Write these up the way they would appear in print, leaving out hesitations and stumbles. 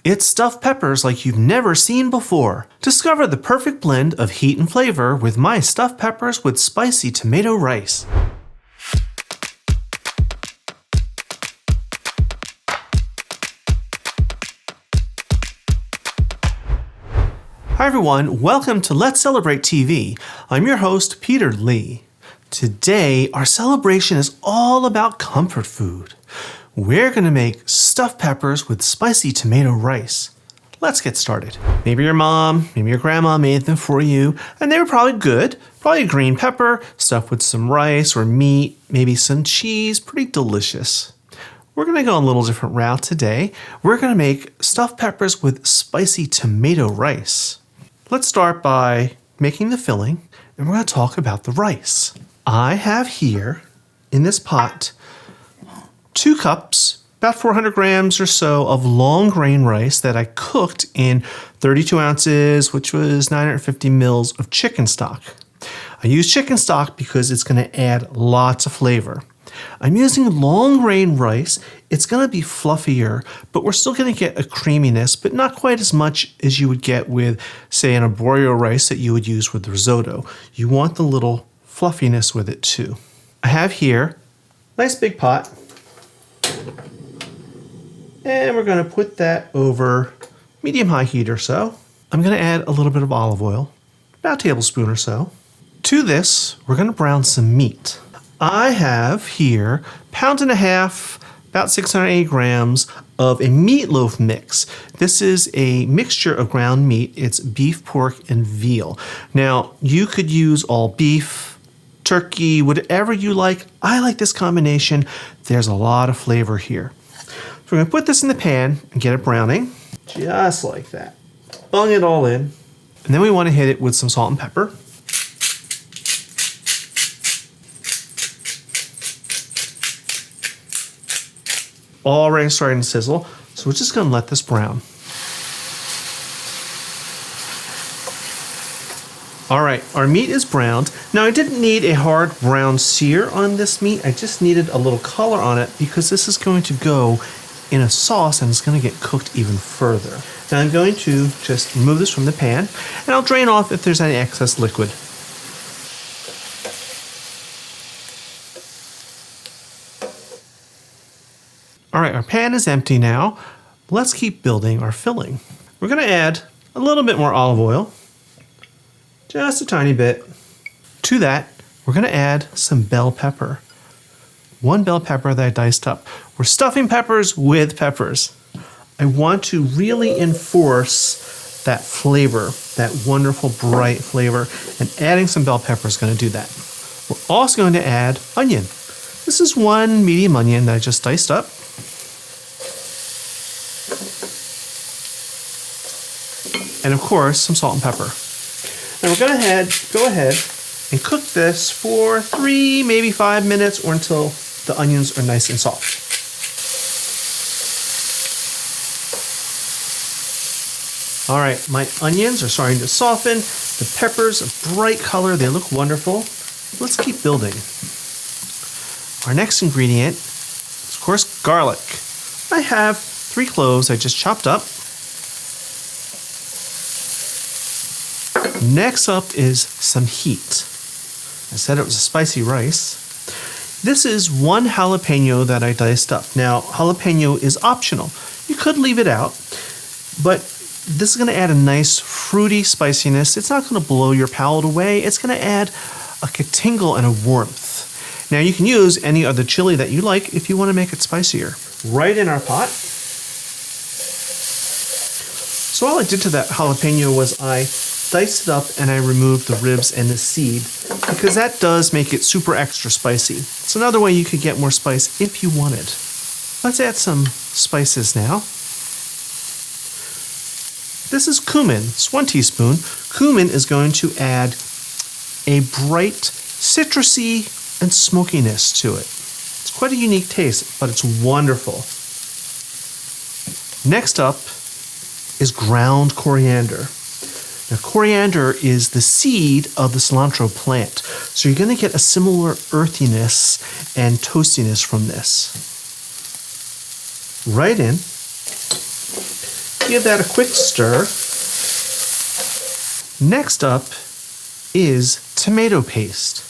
It's stuffed peppers like you've never seen before. Discover the perfect blend of heat and flavor with my stuffed peppers with spicy tomato rice. Hi everyone, welcome to Let's Celebrate TV. I'm your host, Peter Lee. Today, our celebration is all about comfort food. We're going to make stuffed peppers with spicy tomato rice. Let's get started. Maybe your mom, maybe your grandma made them for you, and they were probably good. Probably a green pepper, stuffed with some rice or meat, maybe some cheese, pretty delicious. We're going to go a little different route today. We're going to make stuffed peppers with spicy tomato rice. Let's start by making the filling, and we're going to talk about the rice. I have here in this pot 2 cups, about 400 grams or so of long grain rice that I cooked in 32 ounces, which was 950 mils of chicken stock. I use chicken stock because it's going to add lots of flavor. I'm using long grain rice. It's going to be fluffier, but we're still going to get a creaminess, but not quite as much as you would get with, say, an arborio rice that you would use with risotto. You want the little fluffiness with it too. I have here a nice big pot. And we're going to put that over medium-high heat or so. I'm going to add a little bit of olive oil, about a tablespoon or so. To this, we're going to brown some meat. I have here 1.5 pounds, about 680 grams of a meatloaf mix. This is a mixture of ground meat. It's beef, pork, and veal. Now, you could use all beef, turkey, whatever you like. I like this combination. There's a lot of flavor here. So we're going to put this in the pan and get it browning, just like that. Bung it all in. And then we want to hit it with some salt and pepper. Already starting to sizzle, so we're just going to let this brown. All right, our meat is browned. Now I didn't need a hard brown sear on this meat. I just needed a little color on it because this is going to go in a sauce and it's going to get cooked even further. Now I'm going to just remove this from the pan and I'll drain off if there's any excess liquid. All right, our pan is empty now. Let's keep building our filling. We're going to add a little bit more olive oil, just a tiny bit. To that, we're going to add some bell pepper. 1 bell pepper that I diced up. We're stuffing peppers with peppers. I want to really enforce that flavor, that wonderful bright flavor, and adding some bell pepper is going to do that. We're also going to add onion. This is 1 medium onion that I just diced up. And of course, some salt and pepper. And we're going to go ahead and cook this for 3, maybe 5 minutes or until the onions are nice and soft. All right, my onions are starting to soften. The peppers, a bright color, they look wonderful. Let's keep building. Our next ingredient is, of course, garlic. I have 3 cloves I just chopped up. Next up is some heat. I said it was a spicy rice. This is 1 jalapeno that I diced up. Now, jalapeno is optional. You could leave it out, but this is going to add a nice fruity spiciness. It's not going to blow your palate away. It's going to add a tingle and a warmth. Now, you can use any other chili that you like if you want to make it spicier. Right in our pot. So all I did to that jalapeno was I diced it up and I removed the ribs and the seed because that does make it super extra spicy. It's another way you could get more spice if you wanted. Let's add some spices now. This is cumin. It's 1 teaspoon. Cumin is going to add a bright citrusy and smokiness to it. It's quite a unique taste, but it's wonderful. Next up is ground coriander. Now, coriander is the seed of the cilantro plant, so you're going to get a similar earthiness and toastiness from this. Right in. Give that a quick stir. Next up is tomato paste.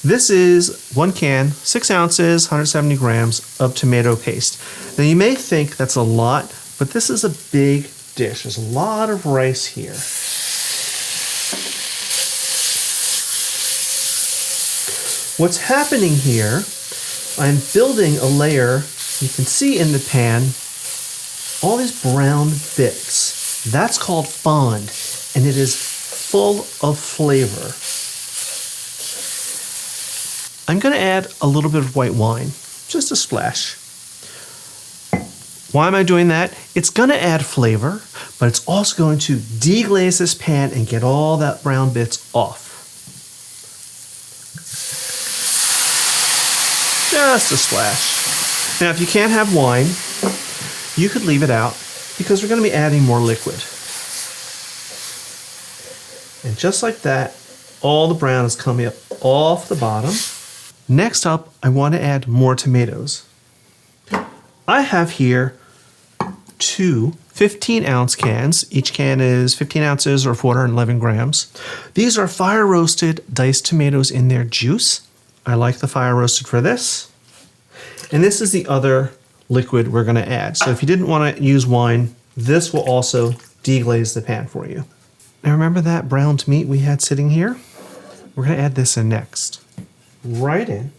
This is 1 can, 6 ounces, 170 grams of tomato paste. Now you may think that's a lot, but this is a big dish. There's a lot of rice here. What's happening here, I'm building a layer. You can see in the pan all these brown bits. That's called fond, and it is full of flavor. I'm going to add a little bit of white wine, just a splash. Why am I doing that? It's going to add flavor, but it's also going to deglaze this pan and get all that brown bits off. Just a splash. Now, if you can't have wine, you could leave it out because we're going to be adding more liquid. And just like that, all the brown is coming up off the bottom. Next up, I want to add more tomatoes. I have here 2 15-ounce cans. Each can is 15 ounces or 411 grams. These are fire-roasted diced tomatoes in their juice. I like the fire-roasted for this. And this is the other liquid we're going to add. So if you didn't want to use wine, this will also deglaze the pan for you. Now remember that browned meat we had sitting here? We're going to add this in next. Right in.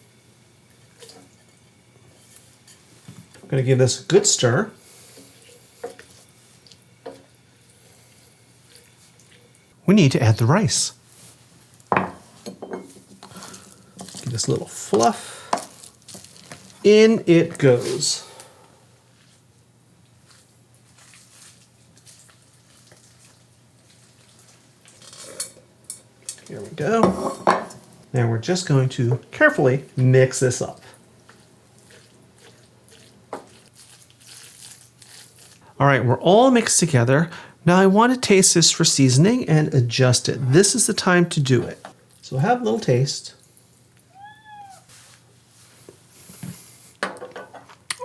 I'm going to give this a good stir. We need to add the rice. Give this a little fluff. In it goes. Here we go. Now we're just going to carefully mix this up. All right, we're all mixed together. Now I want to taste this for seasoning and adjust it. This is the time to do it. So have a little taste.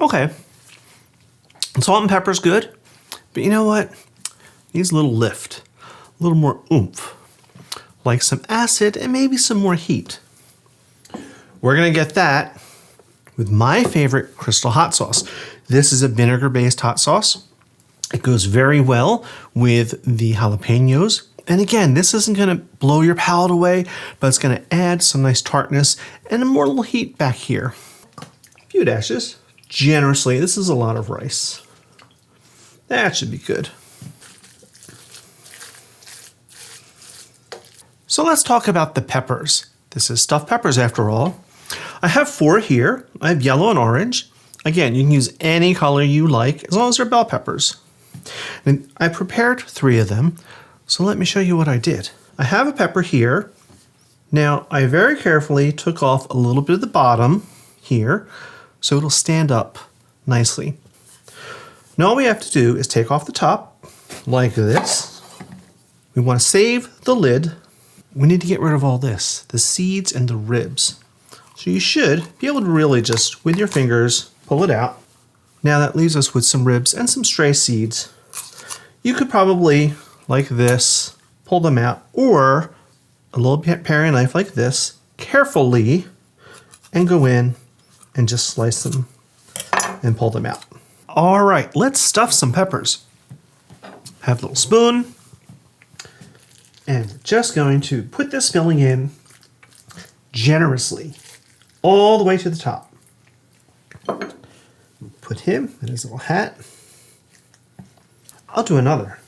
Okay. Salt and pepper's good, but you know what? Needs a little lift, a little more oomph. Like some acid and maybe some more heat. We're gonna get that with my favorite Crystal hot sauce. This is a vinegar-based hot sauce. It goes very well with the jalapenos. And again, this isn't gonna blow your palate away, but it's gonna add some nice tartness and more little heat back here. A few dashes, generously. This is a lot of rice. That should be good. So let's talk about the peppers. This is stuffed peppers after all. I have 4 here. I have yellow and orange. Again, you can use any color you like as long as they're bell peppers. And I prepared 3 of them. So let me show you what I did. I have a pepper here. Now I very carefully took off a little bit of the bottom here so it'll stand up nicely. Now all we have to do is take off the top like this. We want to save the lid. We need to get rid of all this, the seeds and the ribs. So you should be able to really just, with your fingers, pull it out. Now that leaves us with some ribs and some stray seeds. You could probably, like this, pull them out, or a little paring knife like this, carefully, and go in and just slice them and pull them out. All right, let's stuff some peppers. Have a little spoon. And we're just going to put this filling in generously, all the way to the top. Put him in his little hat. I'll do another.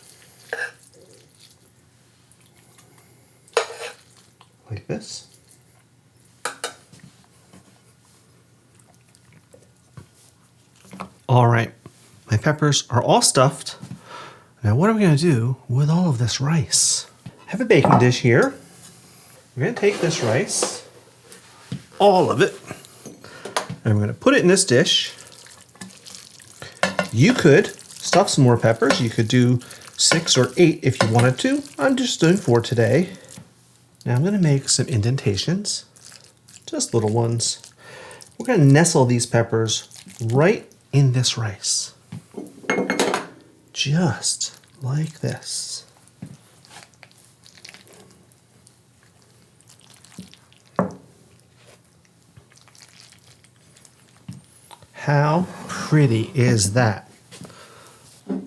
Like this. All right, my peppers are all stuffed. Now what are we going to do with all of this rice? I have a baking dish here. We're going to take this rice, all of it, and we're going to put it in this dish. You could stuff some more peppers. You could do 6 or 8 if you wanted to. I'm just doing 4 today. Now I'm going to make some indentations, just little ones. We're going to nestle these peppers right in this rice. just like this. How pretty is that?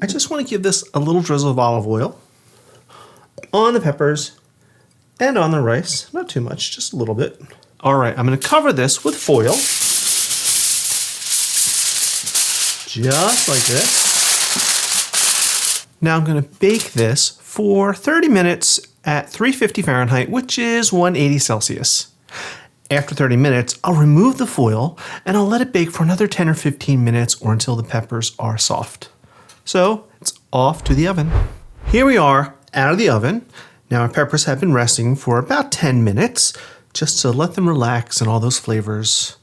I just want to give this a little drizzle of olive oil on the peppers and on the rice. Not too much, just a little bit. All right, I'm going to cover this with foil. Just like this. Now I'm going to bake this for 30 minutes at 350 Fahrenheit, which is 180 Celsius. After 30 minutes, I'll remove the foil and I'll let it bake for another 10 or 15 minutes or until the peppers are soft. So it's off to the oven. Here we are out of the oven. Now our peppers have been resting for about 10 minutes just to let them relax and all those flavors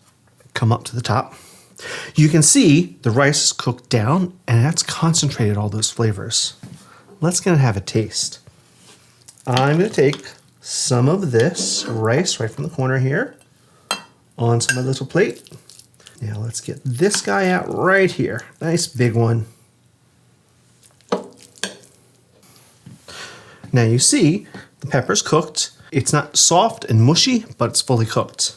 come up to the top. You can see the rice is cooked down and that's concentrated all those flavors. Let's go and have a taste. I'm going to take some of this rice right from the corner here onto my little plate. Now let's get this guy out right here. Nice big one. Now you see the pepper's cooked. It's not soft and mushy, but it's fully cooked.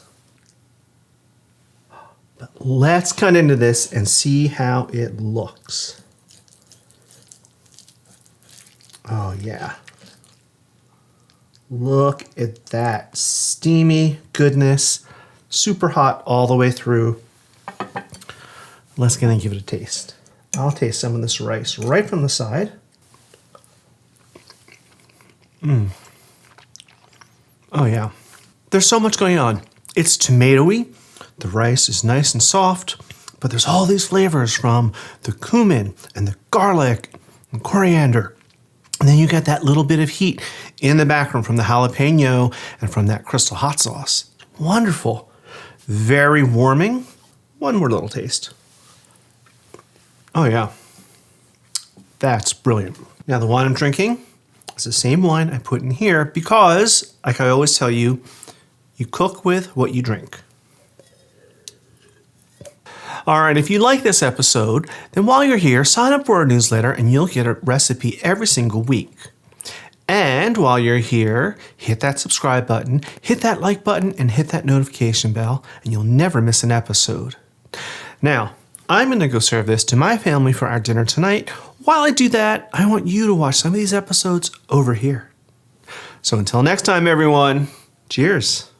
But let's cut into this and see how it looks. Oh yeah. Look at that steamy goodness, super hot all the way through. Let's go and give it a taste. I'll taste some of this rice right from the side. Oh yeah, there's so much going on. It's tomatoey, the rice is nice and soft, but there's all these flavors from the cumin and the garlic and coriander. And then you get that little bit of heat in the background from the jalapeno and from that crystal hot sauce. Wonderful. Very warming. One more little taste. Oh yeah. That's brilliant. Now the wine I'm drinking is the same wine I put in here because, like I always tell you, you cook with what you drink. All right, if you like this episode, then while you're here, sign up for our newsletter and you'll get a recipe every single week. And while you're here, hit that subscribe button, hit that like button, and hit that notification bell, and you'll never miss an episode. Now, I'm going to go serve this to my family for our dinner tonight. While I do that, I want you to watch some of these episodes over here. So until next time, everyone, cheers.